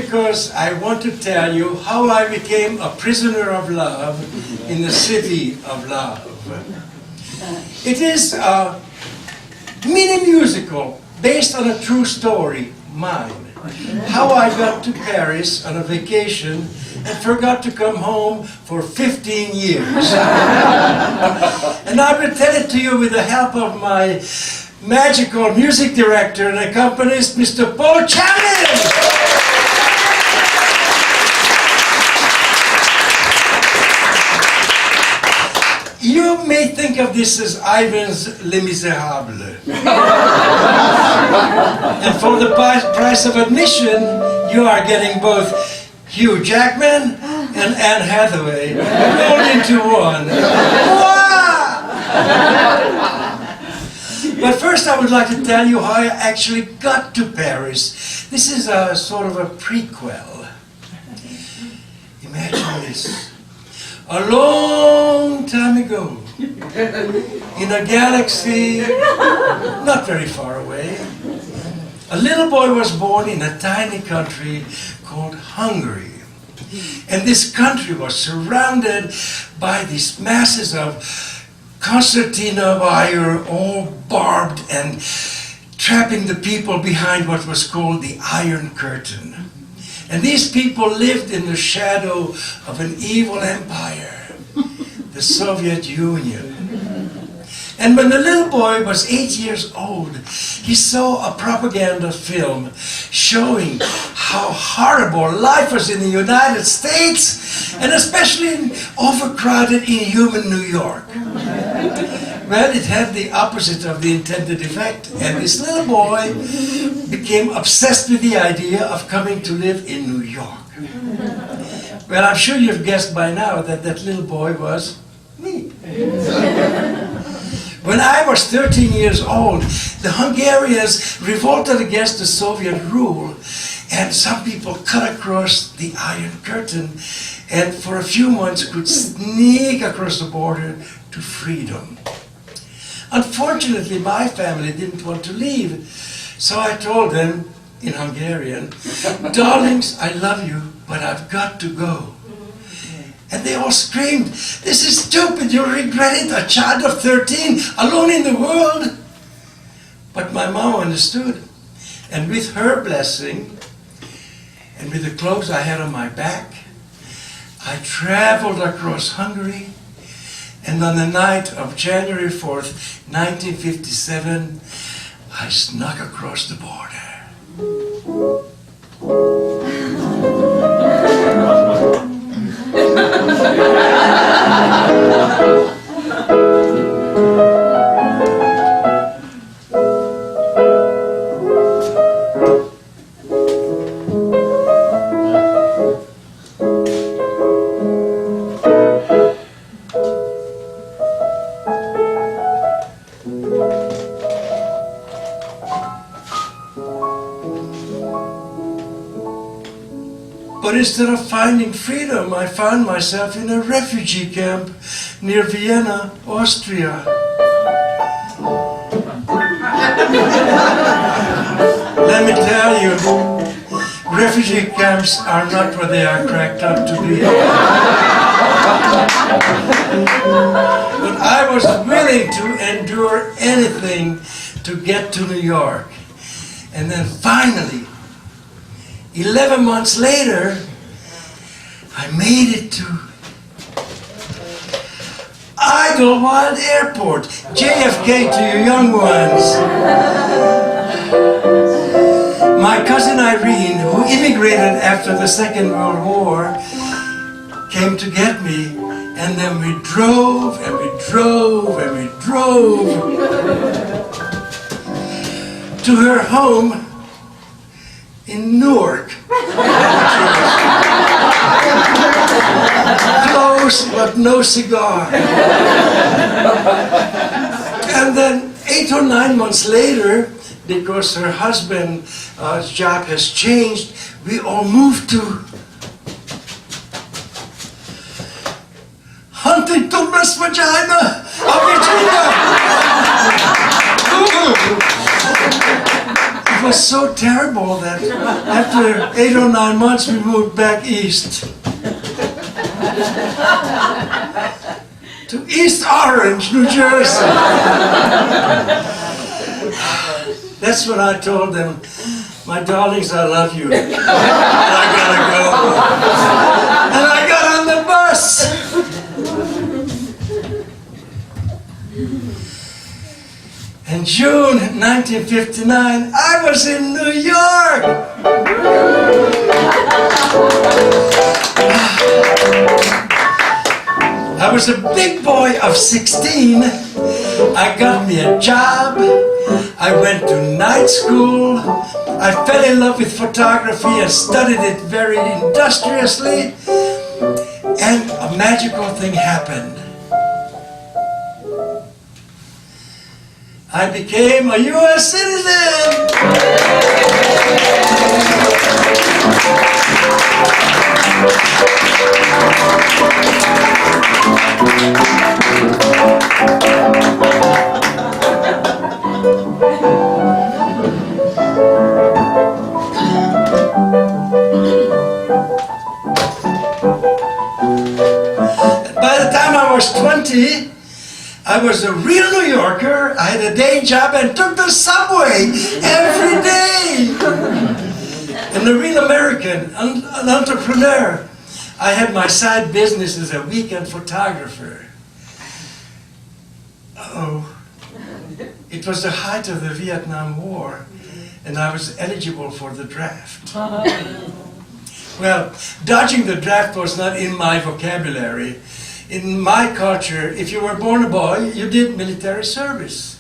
because I want to tell you how I became a prisoner of love in the city of love. It is a mini musical based on a true story, mine. How I got to Paris on a vacation and forgot to come home for 15 years. And I will tell it to you with the help of my magical music director and accompanist, Mr. Paul Channing. You may think of this as Ivan's Les Miserables. And for the price of admission, you are getting both Hugh Jackman and Anne Hathaway rolled into one. But first I would like to tell you how I actually got to Paris. This is a sort of a prequel. Imagine this. A long time ago, in a galaxy not very far away, a little boy was born in a tiny country called Hungary. And this country was surrounded by these masses of concertina wire, all barbed and trapping the people behind what was called the Iron Curtain. And these people lived in the shadow of an evil empire, the Soviet Union. And when the little boy was 8 years old, he saw a propaganda film showing how horrible life was in the United States, and especially in overcrowded, inhuman New York. Well, it had the opposite of the intended effect, and this little boy became obsessed with the idea of coming to live in New York. Well, I'm sure you've guessed by now that that little boy was me. When I was 13 years old, the Hungarians revolted against the Soviet rule, and some people cut across the Iron Curtain and for a few months could sneak across the border to freedom. Unfortunately, my family didn't want to leave, so I told them in Hungarian, "Darlings, I love you, but I've got to go." And they all screamed, "This is stupid, you'll regret it, a child of 13, alone in the world." But my mom understood, and with her blessing, and with the clothes I had on my back, I traveled across Hungary, and on the night of January 4th, 1957, I snuck across the border. But instead of finding freedom, I found myself in a refugee camp near Vienna, Austria. Let me tell you, refugee camps are not what they are cracked up to be. But I was willing to endure anything to get to New York. And then finally, 11 months later, I made it to Idlewild Airport, JFK to you young ones. My cousin Irene, who immigrated after the Second World War, came to get me, and then we drove and we drove and we drove to her home in Newark. Close, but no cigar. And then 8 or 9 months later, because her husband's job has changed, we all moved to Huntington, West Virginia, Virginia. It was so terrible that after 8 or 9 months we moved back east. To East Orange, New Jersey. That's when I told them, my darlings, I love you. And I gotta go. And I got on the bus. In June 1959, I was in New York. I was a big boy of 16. I got me a job. I went to night school. I fell in love with photography and studied it very industriously. And a magical thing happened. I became a U.S. citizen. By the time I was 20, I was a real New Yorker. I had a day job and took the subway every day. And a real American, an entrepreneur. I had my side business as a weekend photographer. Oh, it was the height of the Vietnam War, and I was eligible for the draft. Well, dodging the draft was not in my vocabulary. In my culture, if you were born a boy, you did military service.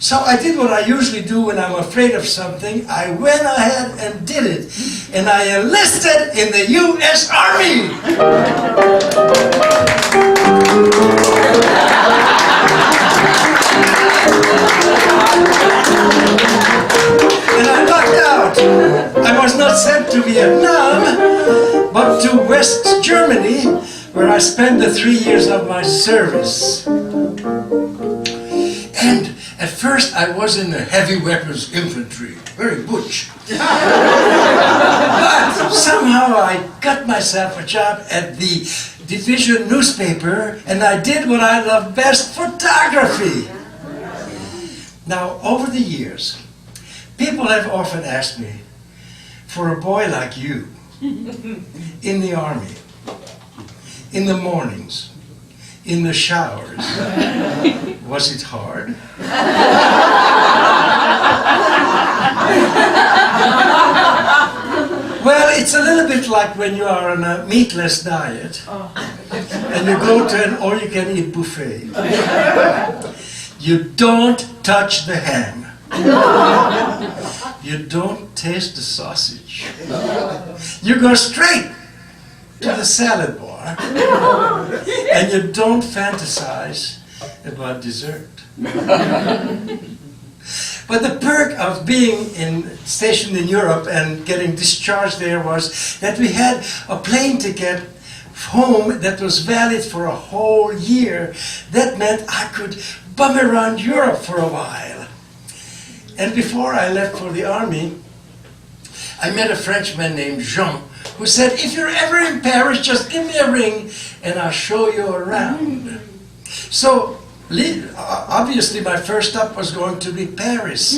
So I did what I usually do when I'm afraid of something. I went ahead and did it. And I enlisted in the U.S. Army. And I lucked out. I was not sent to Vietnam, but to West Germany, where I spent the 3 years of my service. And at first I was in the heavy weapons infantry, very butch. But somehow I got myself a job at the division newspaper, and I did what I love best, photography. Now, over the years, people have often asked me, for a boy like you, in the army, in the mornings, in the showers, was it hard? Well, it's a little bit like when you are on a meatless diet and you go to an all-you-can-eat buffet. You don't touch the ham. You don't taste the sausage. You go straight to the salad bar, and you don't fantasize about dessert. But the perk of being stationed in Europe and getting discharged there was that we had a plane ticket home that was valid for a whole year. That meant I could bum around Europe for a while. And before I left for the army, I met a Frenchman named Jean, who said, if you're ever in Paris, just give me a ring and I'll show you around. So, obviously my first stop was going to be Paris.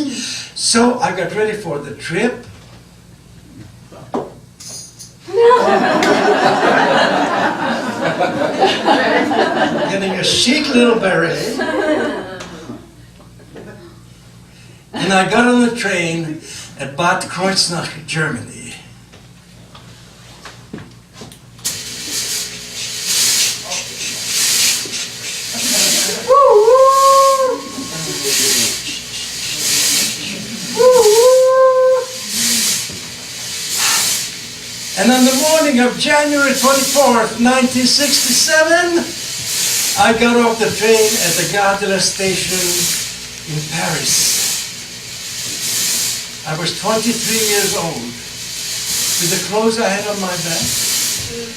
So I got ready for the trip. Getting a chic little beret. And I got on the train at Bad Kreuznach, Germany. And on the morning of January 24th, 1967, I got off the train at the Gare de la Station in Paris. I was 23 years old, with the clothes I had on my back,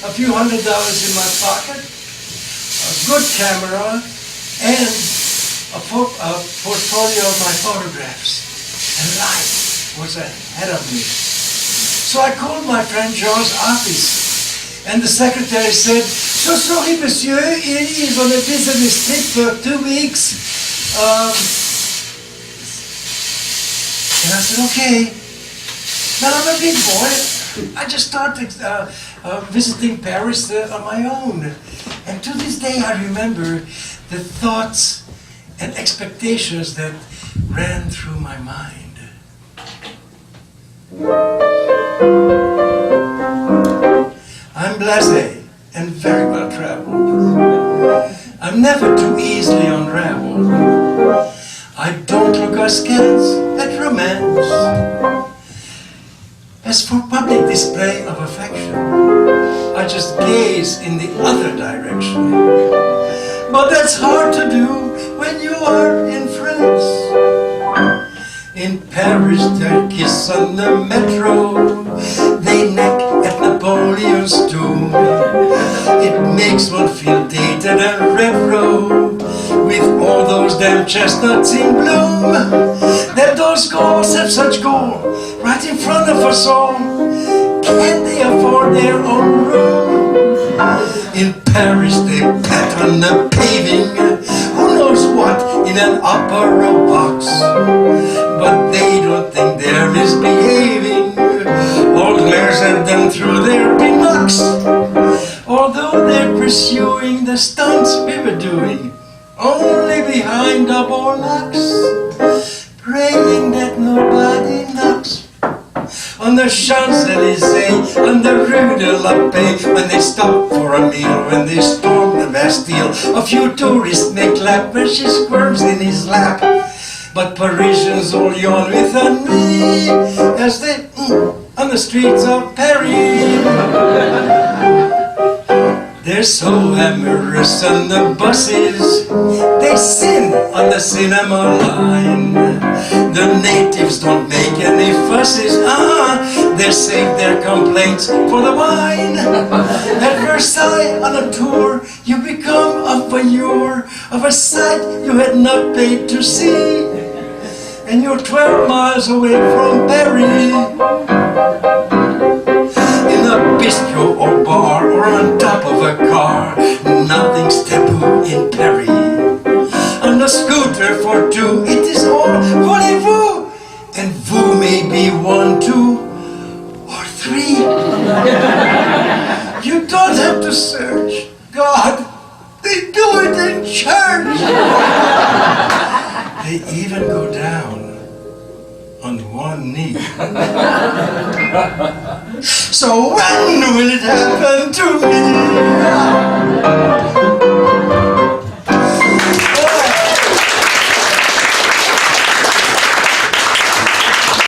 a few $100 in my pocket, a good camera, and a portfolio of my photographs. And life was ahead of me. So I called my friend John's office, and the secretary said, "So sorry, monsieur, he's on a business trip for 2 weeks." And I said, "Okay." Now I'm a big boy. I just started visiting Paris on my own. And to this day I remember the thoughts and expectations that ran through my mind. I'm blasé and very well traveled. I'm never too easily unraveled. I don't look askance at romance. As for public display of affection, I just gaze in the other direction. But that's hard to do when you are in France. In Paris, they kiss on the metro, they neck at Napoleon's tomb. It makes one feel dated and retro, with all those damn chestnuts in bloom. That those girls have such gold right in front of us all. Can they afford their own room? In Paris they pat on the paving, who knows what in an opera box. But they don't think they're misbehaving. All glares at them through their binocs. Although they're pursuing the stunts we were doing, only behind double locks, praying that nobody knocks. On the Champs-Élysées, on the Rue de la Paix, when they stop for a meal, when they storm the Bastille, a few tourists make lap where she squirms in his lap. But Parisians all yawn with ennui as they on the streets of Paree. They're so amorous on the buses, they sin on the cinema line. The natives don't make any fusses, they save their complaints for the wine. At Versailles on a tour, you become a voyeur of a sight you had not paid to see. And you're 12 miles away from Paree. In a bistro or bar or on top of a car, nothing's taboo in Paree. On a scooter for two, it is all voulez-vous, and vous may be 1, 2, or 3. You don't have to search. God, they do it in church. They even go down on one knee. So when will it happen to me?